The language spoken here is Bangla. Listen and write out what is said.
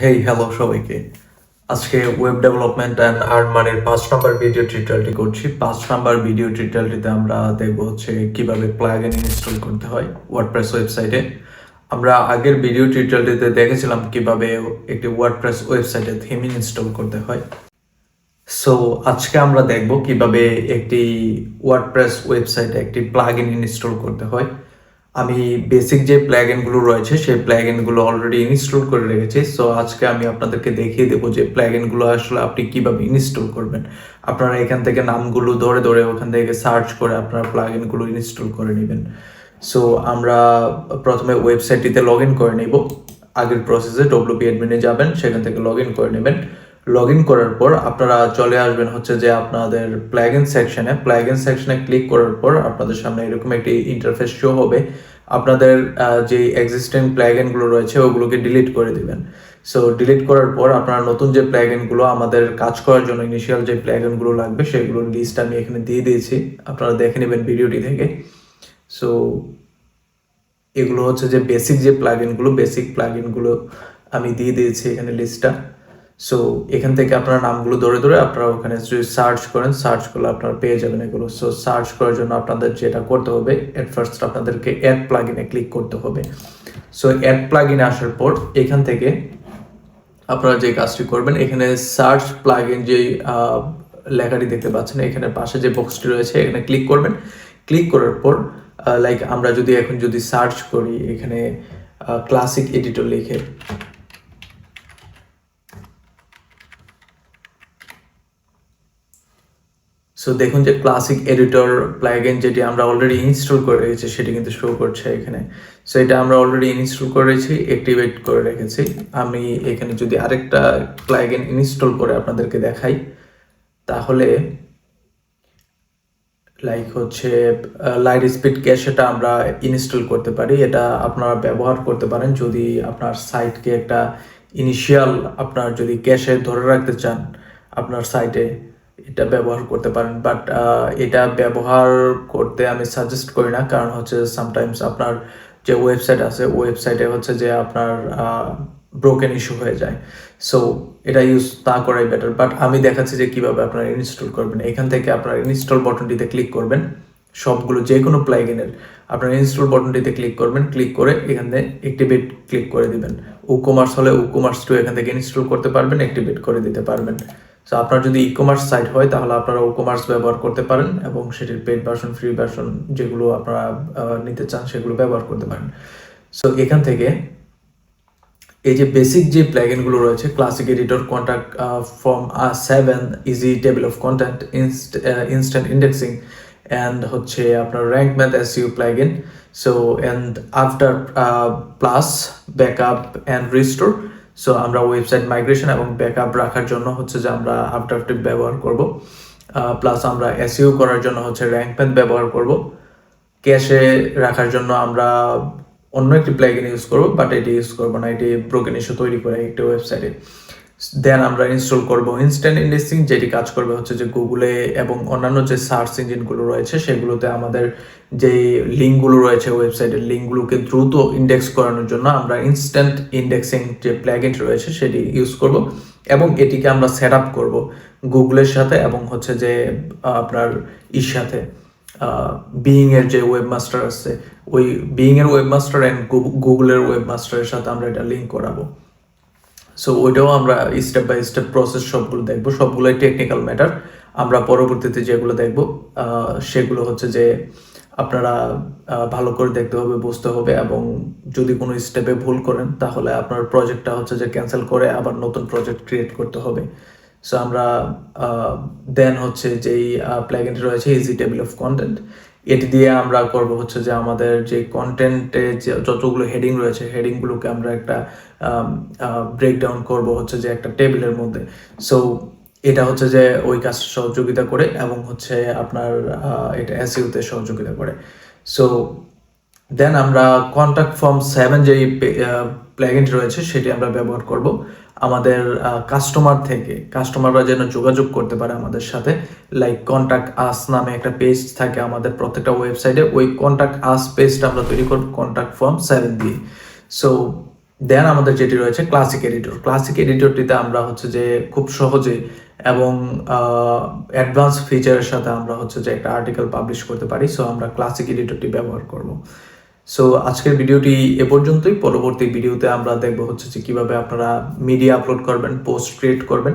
হেই হ্যালো সবাইকে। আজকে ওয়েব ডেভেলপমেন্ট অ্যান্ড আর্ন মানির 5 নম্বর ভিডিও টিউটোরিয়ালটি করছি। 5 নম্বর ভিডিও টিউটোরিয়ালটিতে আমরা দেখবো হচ্ছে কিভাবে প্লাগইন ইনস্টল করতে হয় ওয়ার্ডপ্রেস ওয়েবসাইটে। আমরা আগের ভিডিও টিউটোরিয়ালটিতে দেখেছিলাম কিভাবে একটি ওয়ার্ডপ্রেস ওয়েবসাইটে থিম ইনস্টল করতে হয়। সো আজকে আমরা দেখব কিভাবে একটি ওয়ার্ডপ্রেস ওয়েবসাইটে একটি প্লাগইন ইনস্টল করতে হয়। আমি বেসিক যে প্লাগইনগুলো রয়েছে সেই প্লাগইনগুলো অলরেডি ইনস্টল করে রেখেছি। সো আজকে আমি আপনাদেরকে দেখিয়ে দেবো যে প্লাগইনগুলো আসলে আপনি কিভাবে ইনস্টল করবেন। আপনারা এখান থেকে নামগুলো ধরে ধরে ওখান থেকে সার্চ করে আপনারা প্লাগইনগুলো ইনস্টল করে নেবেন। সো আমরা প্রথমে ওয়েবসাইটটিতে লগ ইন করে নেব। আগের প্রসেসে WP অ্যাডমিনে যাবেন, সেখান থেকে লগ ইন করে নেবেন। লগ ইন করার পর আপনারা চলে আসবেন হচ্ছে যে আপনাদের প্লাগইন সেকশনে ক্লিক করার পর আপনাদের সামনে এরকম একটি ইন্টারফেস শো হবে। আপনাদের যে এক্সিস্টিং প্লাগইনগুলো রয়েছে ওগুলোকে ডিলিট করে দিবেন। সো ডিলিট করার পর আপনারা নতুন যে প্লাগইনগুলো আমাদের কাজ করার জন্য ইনিশিয়াল যে প্লাগইনগুলো লাগবে সেগুলোর লিস্ট আমি এখানে দিয়ে দিয়েছি, আপনারা দেখে নেবেন ভিডিওটি থেকে। সো এগুলো হচ্ছে যে বেসিক প্লাগইনগুলো আমি দিয়ে দিয়েছি এখানে লিস্টটা। সো এখান থেকে আপনারা নামগুলো ধরে ধরে আপনারা ওখানে যদি সার্চ করেন, সার্চ করলে আপনারা পেয়ে যাবেন এগুলো। সো সার্চ করার জন্য আপনাদের যেটা করতে হবে, এট ফার্স্ট আপনাদেরকে অ্যাড প্লাগইনে ক্লিক করতে হবে। সো অ্যাড প্লাগইনে আসার পর এখান থেকে আপনারা যে কাজটি করবেন, এখানে সার্চ প্লাগইন যেই লেখাটি দেখতে পাচ্ছেন, এখানে পাশে যে বক্সটি রয়েছে এখানে ক্লিক করবেন। ক্লিক করার পর লাইক আমরা এখন যদি সার্চ করি এখানে ক্লাসিক এডিটর লিখে, সো দেখুন যে ক্লাসিক এডিটর প্লাগইন যেটি আমরা অলরেডি ইনস্টল করে রেখেছি সেটি কিন্তু শো করছে এখানে। সো এটা আমরা অলরেডি ইনস্টল করে রেখেছি, অ্যাক্টিভেট করে রেখেছি। আমি এখানে যদি আরেকটা প্লাগইন ইনস্টল করে আপনাদেরকে দেখাই, তাহলে লাইক হচ্ছে লাইট স্পিড ক্যাশেটা আমরা ইনস্টল করতে পারি। এটা আপনারা ব্যবহার করতে পারেন যদি আপনার সাইটকে একটা ইনিশিয়াল আপনার যদি ক্যাশে ধরে রাখতে চান আপনার সাইটে, এটা ব্যবহার করতে পারেন। বাট এটা ব্যবহার করতে আমি সাজেস্ট করি না, কারণ হচ্ছে সামটাইমস আপনার যে ওয়েবসাইট আছে ওয়েবসাইটে হচ্ছে যে আপনার ব্রোকেন ইস্যু হয়ে যায়। সো এটা ইউজ না করাই বেটার। বাট আমি দেখাচ্ছি যে কীভাবে আপনারা ইনস্টল করবেন। এখান থেকে আপনারা ইনস্টল বাটনটিতে ক্লিক করবেন, সবগুলো যে কোনো প্লাগইনের আপনারা ইনস্টল বাটনটিতে ক্লিক করবেন। ক্লিক করে এখানে অ্যাক্টিভেট ক্লিক করে দিবেন। WooCommerce হলে WooCommerce টু এখান থেকে ইনস্টল করতে পারবেন, অ্যাক্টিভেট করে দিতে পারবেন। সো আপনার যদি ই-কমার্স সাইট হয় তাহলে আপনারা WooCommerce ব্যবহার করতে পারেন এবং সেটির পেড ভার্সন, ফ্রি ভার্সন যেগুলো আপনারা নিতে চান সেগুলো ব্যবহার করতে পারেন। সো এখান থেকে এই যে বেসিক যে প্লাগইনগুলো রয়েছে, classic editor, contact form 7, easy table of content, instant indexing and হচ্ছে আপনার rank math SEO plugin. So and after plus backup and restore. So আমরা ওয়েবসাইট মাইগ্রেশন এবং ব্যাকআপ রাখার জন্য হচ্ছে যে আমরা আফটার ব্যবহার করব। প্লাস আমরা এসইও করার জন্য হচ্ছে র্যাঙ্ক ম্যাথ ব্যবহার করব। ক্যাশে রাখার জন্য আমরা অন্য একটি প্লাগইন ইউজ করবো, বাট এটি ইউজ করবো না, এটি ব্রোকেন ইস্যু তৈরি করে একটি ওয়েবসাইটে। দেন আমরা ইনস্টল করব ইনস্ট্যান্ট ইন্ডেক্সিং, যেটি কাজ করবে হচ্ছে যে গুগলে এবং অন্যান্য যে সার্চ ইঞ্জিনগুলো রয়েছে সেগুলোতে আমাদের যে লিঙ্কগুলো রয়েছে ওয়েবসাইটের লিঙ্কগুলোকে দ্রুত ইন্ডেক্স করানোর জন্য আমরা ইনস্ট্যান্ট ইন্ডেক্সিং যে প্লাগইন রয়েছে সেটি ইউজ করব। এবং এটিকে আমরা সেট আপ করবো গুগলের সাথে এবং হচ্ছে যে আপনার সাথে বিইং-এর যে ওয়েবমাস্টার আছে ওই বিইং-এর ওয়েবমাস্টার অ্যান্ড গুগলের ওয়েবমাস্টারের সাথে আমরা এটা লিঙ্ক করাবো। সো ওইটাও আমরা স্টেপ বাই স্টেপ প্রসেস সবগুলো দেখবো, সবগুলোই টেকনিক্যাল ম্যাটার। আমরা পরবর্তীতে যেগুলো দেখবো সেগুলো হচ্ছে যে আপনারা ভালো করে দেখতে হবে, বুঝতে হবে, এবং যদি কোনো স্টেপে ভুল করেন তাহলে আপনার প্রজেক্টটা হচ্ছে যে ক্যান্সেল করে আবার নতুন প্রজেক্ট ক্রিয়েট করতে হবে। সো আমরা দেন হচ্ছে যেই প্লাগইনটি রয়েছে ইজি টেবিল অফ কন্টেন্ট, এটি দিয়ে আমরা করব হচ্ছে যে আমাদের যে কন্টেন্টে যে যতগুলো হেডিং রয়েছে হেডিংগুলোকে আমরা একটা ব্রেকডাউন করব হচ্ছে যে একটা টেবিলের মধ্যে। সো এটা হচ্ছে যে ওই কাজটা সহযোগিতা করে এবং হচ্ছে আপনার এটা এসইওতে সহযোগিতা করে। সো দেন আমরা কন্ট্যাক্ট ফর্ম 7 যেই প্লাগইনটি রয়েছে সেটি আমরা ব্যবহার করব আমাদের কাস্টমাররা যেন যোগাযোগ করতে পারে আমাদের সাথে। লাইক কন্ট্যাক্ট আস নামে একটা পেজ থাকে আমাদের প্রত্যেকটা ওয়েবসাইটে, ওই কন্ট্যাক্ট আস পেজটা আমরা তৈরি করব কন্ট্যাক্ট ফর্ম 7 দিয়ে। সো দেন আমাদের যেটি রয়েছে ক্লাসিক এডিটর। ক্লাসিক এডিটরটিতে আমরা হচ্ছে যে খুব সহজে এবং অ্যাডভান্স ফিচারের সাথে আমরা হচ্ছে যে একটা আর্টিকেল পাবলিশ করতে পারি। সো আমরা ক্লাসিক এডিটরটি ব্যবহার করব। সো আজকের ভিডিওটি এ পর্যন্তই। পরবর্তী ভিডিওতে আমরা দেখব হচ্ছে যে কিভাবে আপনারা মিডিয়া আপলোড করবেন, পোস্ট ক্রিয়েট করবেন।